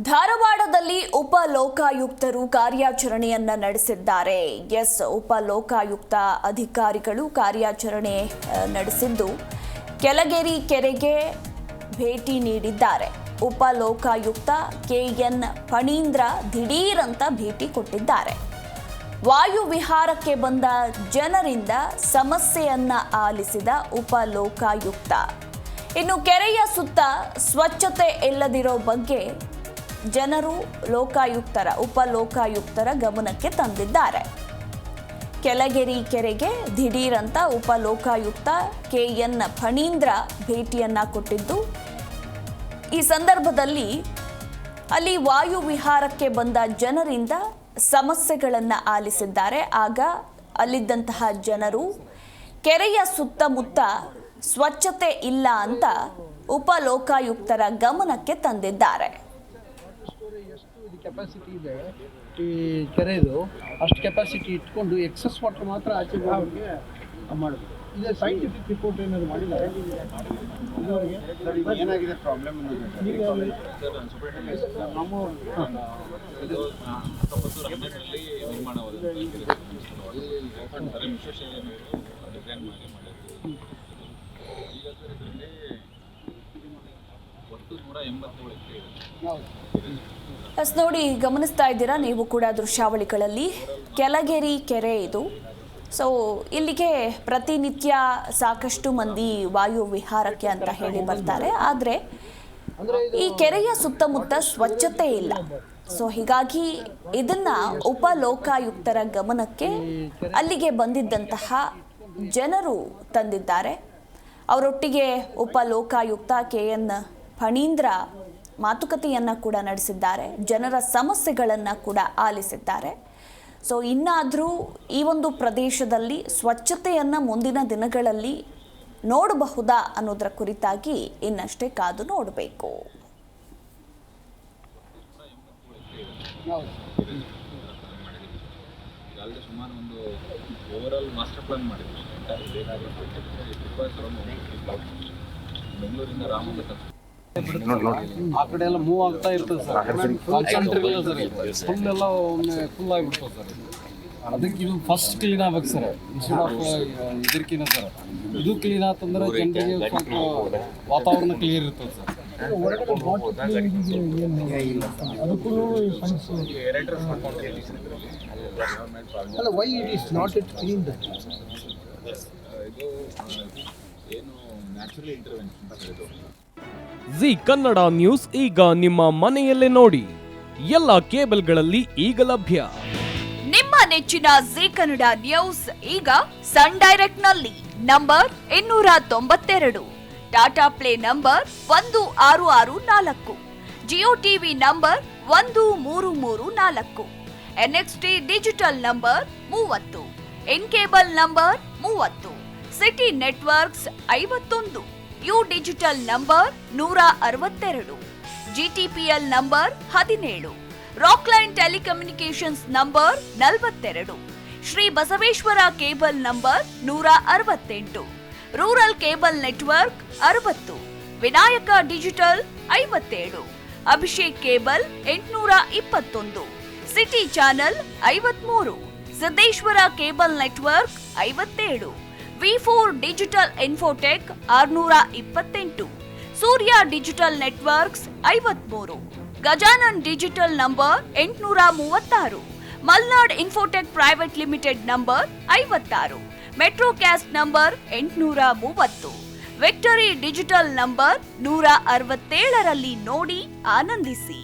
ಧಾರವಾಡದಲ್ಲಿ ಉಪ ಲೋಕಾಯುಕ್ತರು ಕಾರ್ಯಾಚರಣೆಯನ್ನ ನಡೆಸಿದ್ದಾರೆ. ಉಪ ಲೋಕಾಯುಕ್ತ ಅಧಿಕಾರಿಗಳು ಕಾರ್ಯಾಚರಣೆ ನಡೆಸಿದ್ದು ಕೆಳಗೇರಿ ಕೆರೆಗೆ ಭೇಟಿ ನೀಡಿದ್ದಾರೆ. ಉಪ ಲೋಕಾಯುಕ್ತ ಕೆಎನ್ ಫಣೀಂದ್ರ ದಿಢೀರಂತ ಭೇಟಿ ಕೊಟ್ಟಿದ್ದಾರೆ. ವಾಯು ವಿಹಾರಕ್ಕೆ ಬಂದ ಜನರಿಂದ ಸಮಸ್ಯೆಯನ್ನ ಆಲಿಸಿದ ಉಪ ಲೋಕಾಯುಕ್ತ ಇನ್ನು ಕೆರೆಯ ಸುತ್ತ ಸ್ವಚ್ಛತೆ ಇಲ್ಲದಿರೋ ಬಗ್ಗೆ ಜನರು ಉಪ ಲೋಕಾಯುಕ್ತರ ಗಮನಕ್ಕೆ ತಂದಿದ್ದಾರೆ. ಕೆಳಗೇರಿ ಕೆರೆಗೆ ದಿಢೀರಂತ ಉಪ ಲೋಕಾಯುಕ್ತ ಕೆಎನ್ ಫಣೀಂದ್ರ ಭೇಟಿಯನ್ನ ಕೊಟ್ಟಿದ್ದು, ಈ ಸಂದರ್ಭದಲ್ಲಿ ಅಲ್ಲಿ ವಾಯು ವಿಹಾರಕ್ಕೆ ಬಂದ ಜನರಿಂದ ಸಮಸ್ಯೆಗಳನ್ನು ಆಲಿಸಿದ್ದಾರೆ. ಆಗ ಅಲ್ಲಿದ್ದಂತಹ ಜನರು ಕೆರೆಯ ಸುತ್ತಮುತ್ತ ಸ್ವಚ್ಛತೆ ಇಲ್ಲ ಅಂತ ಉಪ ಲೋಕಾಯುಕ್ತರ ಗಮನಕ್ಕೆ ತಂದಿದ್ದಾರೆ. ಕೆಪಾಸಿಟಿ ಇದೆ ಈ ಕೆರೆದು, ಅಷ್ಟು ಕೆಪಾಸಿಟಿ ಇಟ್ಕೊಂಡು ಎಕ್ಸಸ್ ವಾಟರ್ ಮಾತ್ರ ಆಚೆ ಹೋಗೋಕ್ಕೆ ಮಾಡಬೇಕು. ಇದೆ ಸೈಂಟಿಫಿಕ್ ರಿಪೋರ್ಟ್ ಏನಾದ್ರು ಮಾಡಿದ್ದಾರೆ ಇದುವರೆಗೆ ಏನಾಗಿದೆ ಪ್ರಾಬ್ಲಮ್ ನೋಡಿ, ಗಮನಿಸ್ತಾ ಇದ್ದೀರಾ ನೀವು ಕೂಡ ದೃಶ್ಯಾವಳಿಗಳಲ್ಲಿ. ಕೆಳಗೇರಿ ಕೆರೆ ಇದು. ಸೊ ಇಲ್ಲಿಗೆ ಪ್ರತಿನಿತ್ಯ ಸಾಕಷ್ಟು ಮಂದಿ ವಾಯು ವಿಹಾರಕ್ಕೆ ಅಂತ ಹೇಳಿ ಬರ್ತಾರೆ. ಆದರೆ ಈ ಕೆರೆಯ ಸುತ್ತಮುತ್ತ ಸ್ವಚ್ಛತೆ ಇಲ್ಲ. ಸೊ ಹೀಗಾಗಿ ಇದನ್ನ ಉಪ ಲೋಕಾಯುಕ್ತರ ಗಮನಕ್ಕೆ ಅಲ್ಲಿಗೆ ಬಂದಿದ್ದಂತಹ ಜನರು ತಂದಿದ್ದಾರೆ. ಅವರೊಟ್ಟಿಗೆ ಉಪ ಲೋಕಾಯುಕ್ತ ಕೆಎನ್ ಫಣೀಂದ್ರ ಮಾತುಕತೆಯನ್ನ ಕೂಡ ನಡೆಸಿದ್ದಾರೆ. ಜನರ ಸಮಸ್ಯೆಗಳನ್ನ ಕೂಡ ಆಲಿಸಿದ್ದಾರೆ. ಸೊ ಇನ್ನಾದರೂ ಈ ಒಂದು ಪ್ರದೇಶದಲ್ಲಿ ಸ್ವಚ್ಛತೆಯನ್ನ ಮುಂದಿನ ದಿನಗಳಲ್ಲಿ ನೋಡಬಹುದಾ ಅನ್ನೋದರ ಕುರಿತಾಗಿ ಇನ್ನಷ್ಟೇ ಕಾದು ನೋಡಬೇಕು. ಸುಮಾರು ಒಂದು ಓವರಾಲ್ ಮಾಸ್ಟರ್ ಪ್ಲಾನ್ ಮಾಡಿದ್ರು. ಬೆಂಗಳೂರಿಂದ ರಾಮನಗರ ಆ ಕಡೆ ಎಲ್ಲ ಮೂವ್ ಆಗ್ತಾ ಇರ್ತದೆ ಸರ್. ಫುಲ್ ಎಲ್ಲ ಒಮ್ಮೆ ಫುಲ್ ಆಗಿಬಿಡ್ತದೆ ಸರ್. ಅದಕ್ಕೆ ಇದು ಫಸ್ಟ್ ಕ್ಲೀನ್ ಆಗ್ಬೇಕು ಸರ್. ಇನ್ಸ್ಟೆಡ್ ಆಫ್ ಇದಕ್ಕಿಂತ ಸರ್ ಇದು ಕ್ಲೀನ್ ಆತಂದ್ರೆ ಜನರಿಗೆ ಸ್ವಲ್ಪ ವಾತಾವರಣ ಕ್ಲಿಯರ್ ಇರ್ತದೆ ಸರ್. ಅಲ್ಲ, why it is not it clean ಇದು ಏನು ನ್ಯಾಚುರಲ್ ಇಂಟರ್ವೆನ್ಷನ್ ಅಂತ ಹೇಳಿದ್ರು. ಜಿ ಕನ್ನಡ ನ್ಯೂಸ್ ಈಗ ನಿಮ್ಮ ಮನೆಯಲ್ಲೇ ನೋಡಿ. ಎಲ್ಲ ಕೇಬಲ್ಗಳಲ್ಲಿ ಈಗ ಲಭ್ಯ. ನಿಮ್ಮ ನೆಚ್ಚಿನ ಜಿ ಕನ್ನಡ ನ್ಯೂಸ್ ಈಗ ಸನ್ ಡೈರೆಕ್ಟ್ ನಲ್ಲಿ number 292, Tata play number 1664, Jio TV number 1334, NXT digital number 30, in cable number 30, city networks 51, U digital number 162, GTPL number 17, Rockline telecommunications number 42, Shri Basaveshwara cable number 168, rural cable network 60, Vinayaka digital 57, Abhishek cable 821, city channel 53, Siddeshwara cable network 57, V4 digital Infotech 628, Surya digital networks 53, Gajanan digital number 836, Malnad infotech private limited number 56, metrocast number 830, victory digital number 167ರಲ್ಲಿ ನೋಡಿ ಆನಂದಿಸಿ.